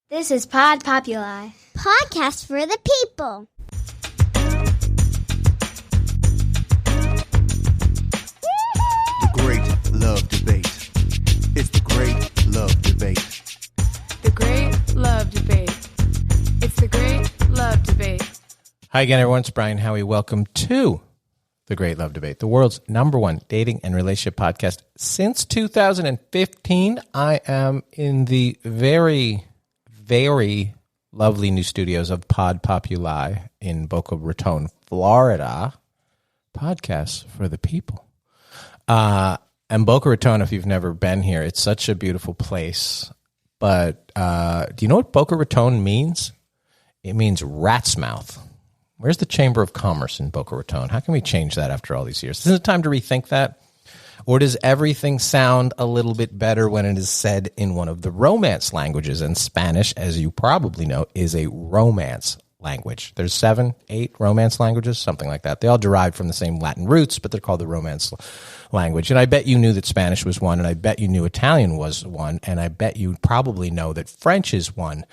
This is Pod Populi. Podcast for the people. The Great Love Debate. It's the Great Love Debate. The Great Love Debate. It's the Great Love Debate. Hi again, everyone. It's Brian Howie. Welcome to The Great Love Debate, the world's #1 dating and relationship podcast since 2015. I am in the very lovely new studios of Pod Populi in Boca Raton, Florida. Podcasts for the people. And Boca Raton, if you've never been here, it's such a beautiful place. But do you know what Boca Raton means? It means rat's mouth. Where's the Chamber of Commerce in Boca Raton? How can we change that after all these years? Isn't it time to rethink that? Or does everything sound a little bit better when it is said in one of the Romance languages? And Spanish, as you probably know, is a Romance language. There's 7, 8 Romance languages, something like that. They all derive from the same Latin roots, but they're called the Romance language. And I bet you knew that Spanish was one, and I bet you knew Italian was one, and I bet you probably know that French is one.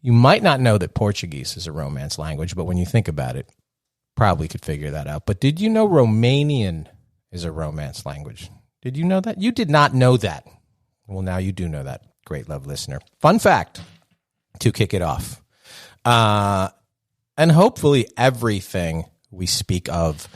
You might not know that Portuguese is a Romance language, but when you think about it, probably could figure that out. But did you know Romanian is a Romance language? Did you know that? You did not know that. Well, now you do know that, great love listener. Fun fact to kick it off. And hopefully everything we speak of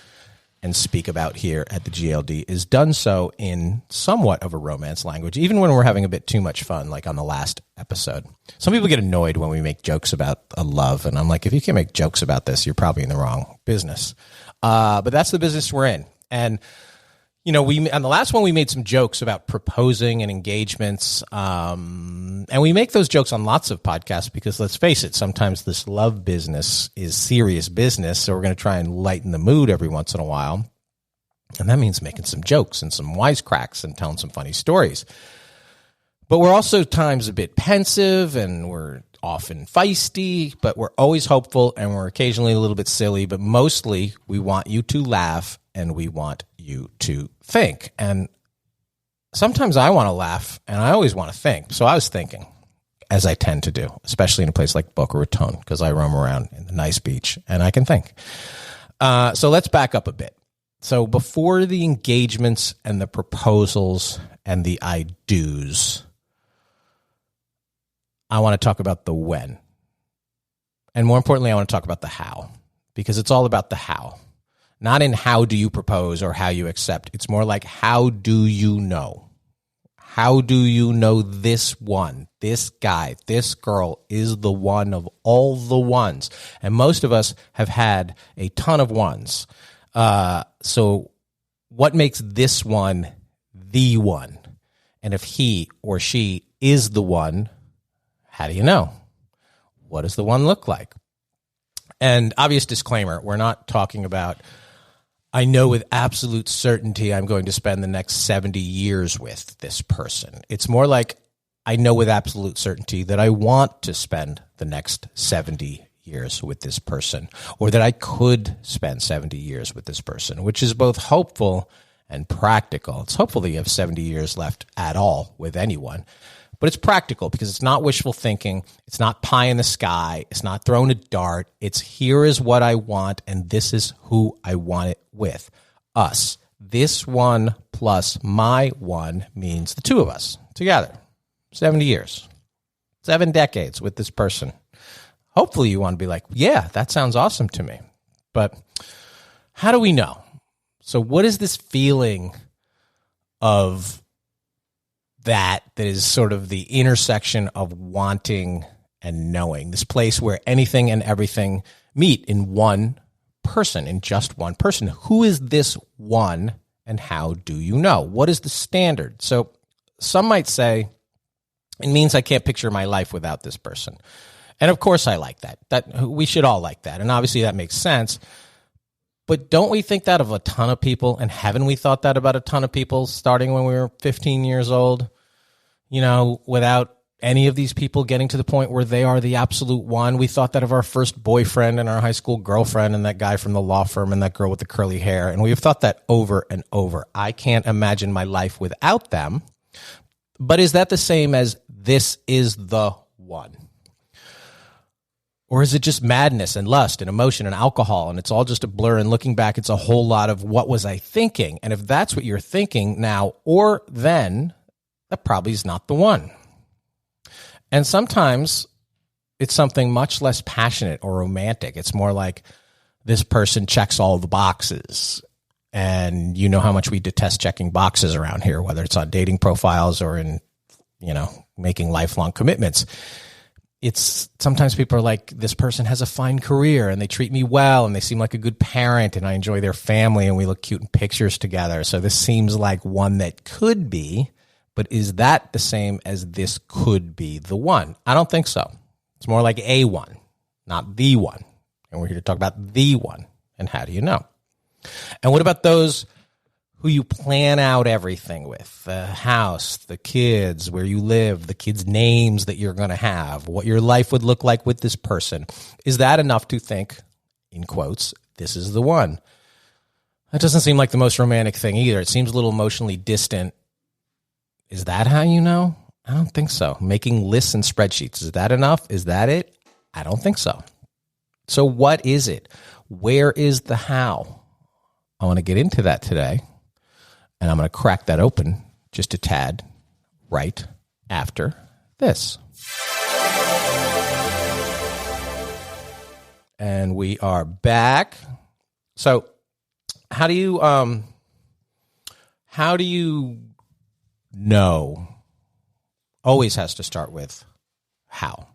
and speak about here at the GLD is done so in somewhat of a Romance language, even when we're having a bit too much fun, like on the last episode. Some people get annoyed when we make jokes about a love, and I'm like, if you can make jokes about this, you're probably in the wrong business. But that's the business we're in. And, you know, on the last one, we made some jokes about proposing and engagements. And we make those jokes on lots of podcasts because, let's face it, sometimes this love business is serious business. So we're going to try and lighten the mood every once in a while. And that means making some jokes and some wisecracks and telling some funny stories. But we're also times a bit pensive, and we're often feisty, but we're always hopeful, and we're occasionally a little bit silly. But mostly we want you to laugh and we want you to think. And sometimes I want to laugh and I always want to think. So I was thinking, as I tend to do, especially in a place like Boca Raton, because I roam around in the nice beach and I can think. So let's back up a bit. So before the engagements and the proposals and the I do's, I want to talk about the when. And more importantly, I want to talk about the how, because it's all about the how. Not in how do you propose or how you accept. It's more like, how do you know? How do you know this one, this guy, this girl is the one of all the ones? And most of us have had a ton of ones. So what makes this one the one? And if he or she is the one, how do you know? What does the one look like? And obvious disclaimer, we're not talking about, I know with absolute certainty I'm going to spend the next 70 years with this person. It's more like, I know with absolute certainty that I want to spend the next 70 years with this person, or that I could spend 70 years with this person, which is both hopeful and practical. It's hopeful that you have 70 years left at all with anyone, but it's practical because it's not wishful thinking. It's not pie in the sky. It's not throwing a dart. It's, here is what I want, and this is who I want it with. Us. This one plus my one means the two of us together. 70 years. 7 decades with this person. Hopefully you want to be like, yeah, that sounds awesome to me. But how do we know? So what is this feeling of that is sort of the intersection of wanting and knowing, this place where anything and everything meet in one person, in just one person? Who is this one, and how do you know? What is the standard? So some might say, it means I can't picture my life without this person. And of course I like that. That we should all like that. And obviously that makes sense. But don't we think that of a ton of people? And haven't we thought that about a ton of people starting when we were 15 years old? You know, without any of these people getting to the point where they are the absolute one. We thought that of our first boyfriend and our high school girlfriend and that guy from the law firm and that girl with the curly hair. And we've thought that over and over. I can't imagine my life without them. But is that the same as this is the one? Or is it just madness and lust and emotion and alcohol, and it's all just a blur, and looking back, it's a whole lot of what was I thinking? And if that's what you're thinking now or then, that probably is not the one. And sometimes it's something much less passionate or romantic. It's more like this person checks all the boxes. And you know how much we detest checking boxes around here, whether it's on dating profiles or in, making lifelong commitments. It's sometimes people are like, this person has a fine career and they treat me well and they seem like a good parent and I enjoy their family and we look cute in pictures together. So this seems like one that could be, but is that the same as this could be the one? I don't think so. It's more like a one, not the one. And we're here to talk about the one. And how do you know? And what about those who you plan out everything with? The house, the kids, where you live, the kids' names that you're going to have, what your life would look like with this person. Is that enough to think, in quotes, this is the one? That doesn't seem like the most romantic thing either. It seems a little emotionally distant. Is that how you know? I don't think so. Making lists and spreadsheets, is that enough? Is that it? I don't think so. So what is it? Where is the how? I want to get into that today, and I'm going to crack that open just a tad right after this. And we are back. So how do you know? Always has to start with how.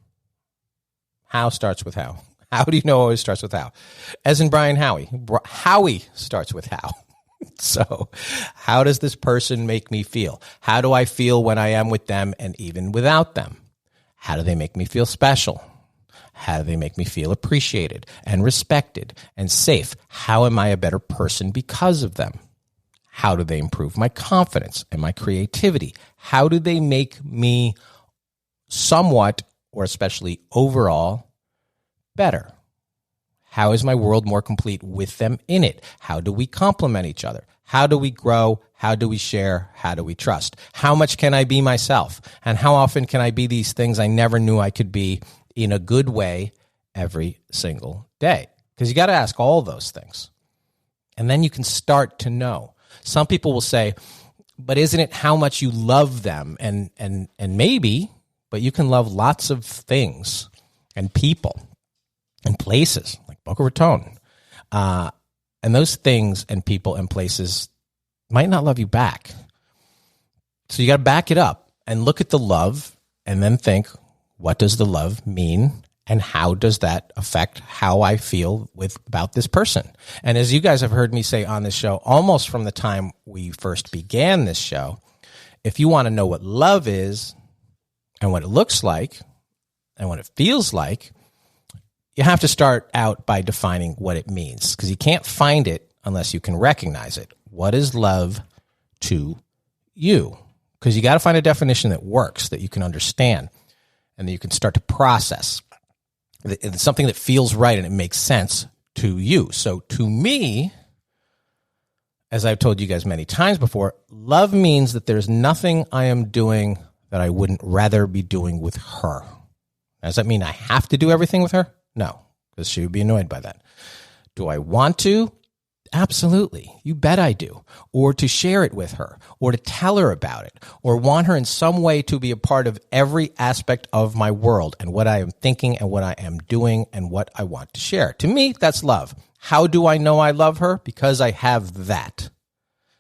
How starts with how. How do you know always starts with how? As in Brian Howie. Howie starts with how. So how does this person make me feel? How do I feel when I am with them and even without them? How do they make me feel special? How do they make me feel appreciated and respected and safe? How am I a better person because of them? How do they improve my confidence and my creativity? How do they make me somewhat, or especially overall, better? How is my world more complete with them in it? How do we complement each other? How do we grow? How do we share? How do we trust? How much can I be myself? And how often can I be these things I never knew I could be in a good way every single day? Because you got to ask all those things. And then you can start to know. Some people will say, but isn't it how much you love them? And maybe, but you can love lots of things and people and places like Boca Raton. And those things and people and places might not love you back. So you got to back it up and look at the love and then think, what does the love mean? And how does that affect how I feel about this person? And as you guys have heard me say on this show, almost from the time we first began this show, if you want to know what love is and what it looks like and what it feels like, you have to start out by defining what it means, because you can't find it unless you can recognize it. What is love to you? Because you got to find a definition that works, that you can understand, and that you can start to process. It's something that feels right and it makes sense to you. So to me, as I've told you guys many times before, love means that there's nothing I am doing that I wouldn't rather be doing with her. Does that mean I have to do everything with her? No, because she would be annoyed by that. Do I want to? Absolutely. You bet I do. Or to share it with her, or to tell her about it, or want her in some way to be a part of every aspect of my world and what I am thinking and what I am doing and what I want to share. To me, that's love. How do I know I love her? Because I have that.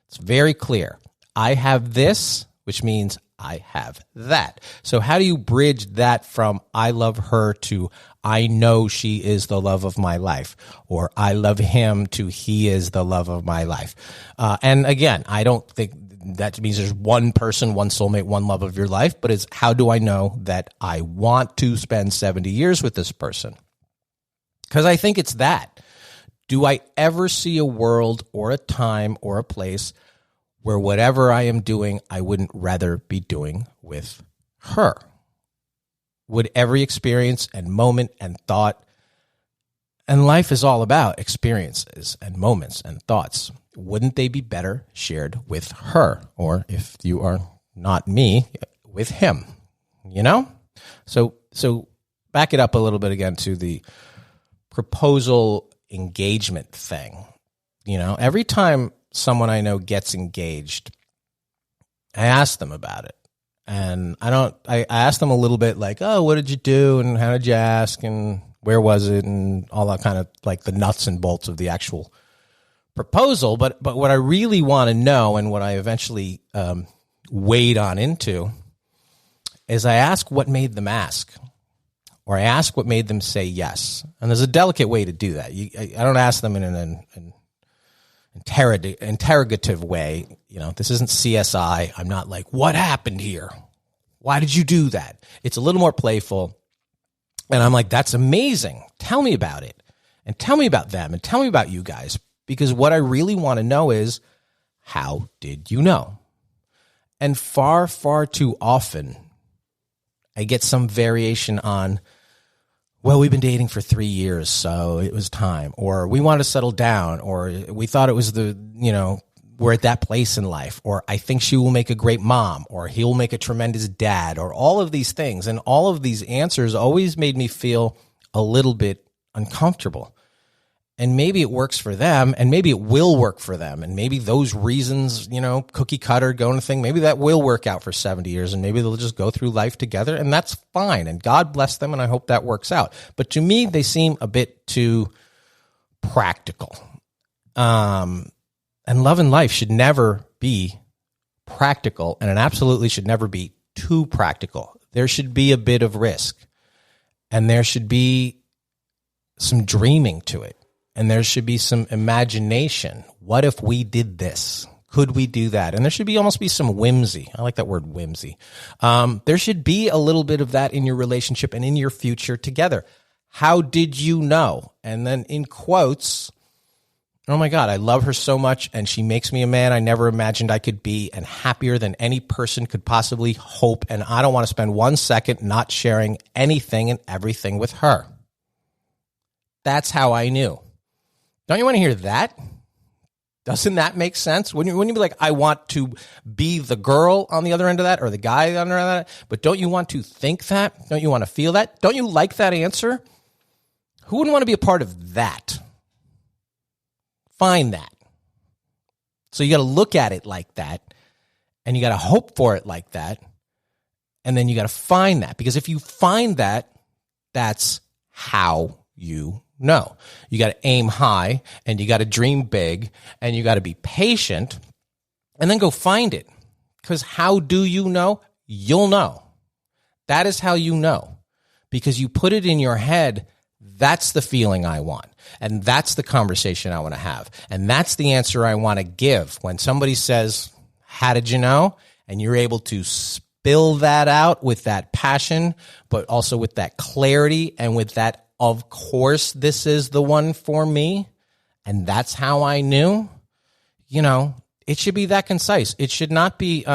It's very clear. I have this, which means I have that. So how do you bridge that from I love her to I know she is the love of my life, or I love him to he is the love of my life? And again, I don't think that means there's one person, one soulmate, one love of your life, but it's how do I know that I want to spend 70 years with this person? Because I think it's that. Do I ever see a world or a time or a place where whatever I am doing, I wouldn't rather be doing with her? Would every experience and moment and thought, and life is all about experiences and moments and thoughts, wouldn't they be better shared with her? Or if you are not me, with him, you know? So So back it up a little bit again to the proposal engagement thing. You know, every time someone I know gets engaged, I ask them about it. And I asked them a little bit like, oh, what did you do? And how did you ask? And where was it? And all that kind of like the nuts and bolts of the actual proposal. But what I really want to know, and what I eventually wade on into, is I ask what made them ask, or I ask what made them say yes. And there's a delicate way to do that. I don't ask them in an interrogative way. You know, this isn't CSI. I'm not like, what happened here? Why did you do that? It's a little more playful. And I'm like, that's amazing. Tell me about it. And tell me about them. And tell me about you guys. Because what I really want to know is, how did you know? And far, far too often, I get some variation on, well, we've been dating for 3 years, so it was time. Or we want to settle down. Or we thought it was we're at that place in life. Or I think she will make a great mom. Or he'll make a tremendous dad. Or all of these things. And all of these answers always made me feel a little bit uncomfortable. And maybe it works for them, and maybe it will work for them. And maybe those reasons, cookie cutter going to thing, maybe that will work out for 70 years, and maybe they'll just go through life together, and that's fine. And God bless them, and I hope that works out. But to me, they seem a bit too practical. And love and life should never be practical, and it absolutely should never be too practical. There should be a bit of risk, and there should be some dreaming to it. And there should be some imagination. What if we did this? Could we do that? And there should almost be some whimsy. I like that word, whimsy. There should be a little bit of that in your relationship and in your future together. How did you know? And then in quotes, oh my God, I love her so much, and she makes me a man I never imagined I could be, and happier than any person could possibly hope. And I don't want to spend 1 second not sharing anything and everything with her. That's how I knew. Don't you want to hear that? Doesn't that make sense? Wouldn't you be like, I want to be the girl on the other end of that, or the guy on the other end of that? But don't you want to think that? Don't you want to feel that? Don't you like that answer? Who wouldn't want to be a part of that? Find that. So you got to look at it like that, and you got to hope for it like that, and then you got to find that. Because if you find that, that's how you know. You got to aim high, and you got to dream big, and you got to be patient, and then go find it. Because how do you know? You'll know. That is how you know. Because you put it in your head, that's the feeling I want. And that's the conversation I want to have. And that's the answer I want to give. When somebody says, how did you know? And you're able to spill that out with that passion, but also with that clarity and with that, of course, this is the one for me, and that's how I knew. It should be that concise. It should not be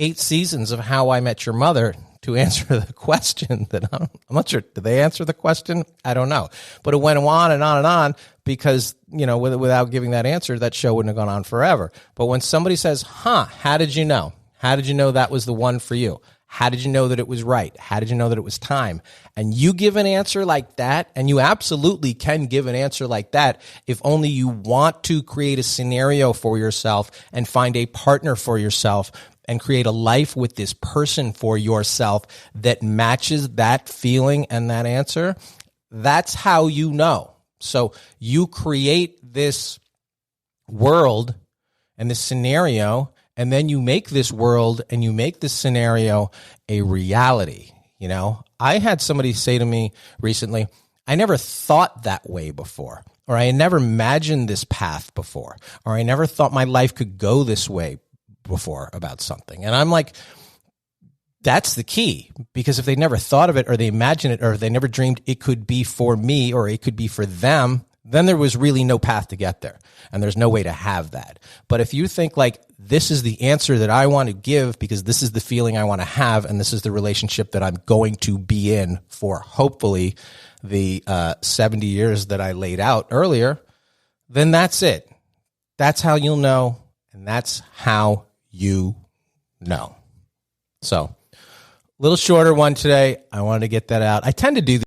8 seasons of How I Met Your Mother to answer the question. That I'm not sure. Did they answer the question? I don't know. But it went on and on and on because, without giving that answer, that show wouldn't have gone on forever. But when somebody says, how did you know? How did you know that was the one for you? How did you know that it was right? How did you know that it was time? And you give an answer like that, and you absolutely can give an answer like that if only you want to create a scenario for yourself and find a partner for yourself and create a life with this person for yourself that matches that feeling and that answer. That's how you know. So you create this world and this scenario, and then you make this world and you make this scenario a reality. I had somebody say to me recently, I never thought that way before, or I never imagined this path before, or I never thought my life could go this way before about something. And I'm like, that's the key, because if they never thought of it, or they imagined it, or they never dreamed it could be for me, or it could be for them, then there was really no path to get there. And there's no way to have that. But if you think like, this is the answer that I want to give because this is the feeling I want to have, and this is the relationship that I'm going to be in for hopefully the 70 years that I laid out earlier, then that's it. That's how you'll know, and that's how you know. So Little shorter one today. I wanted to get that out. I tend to do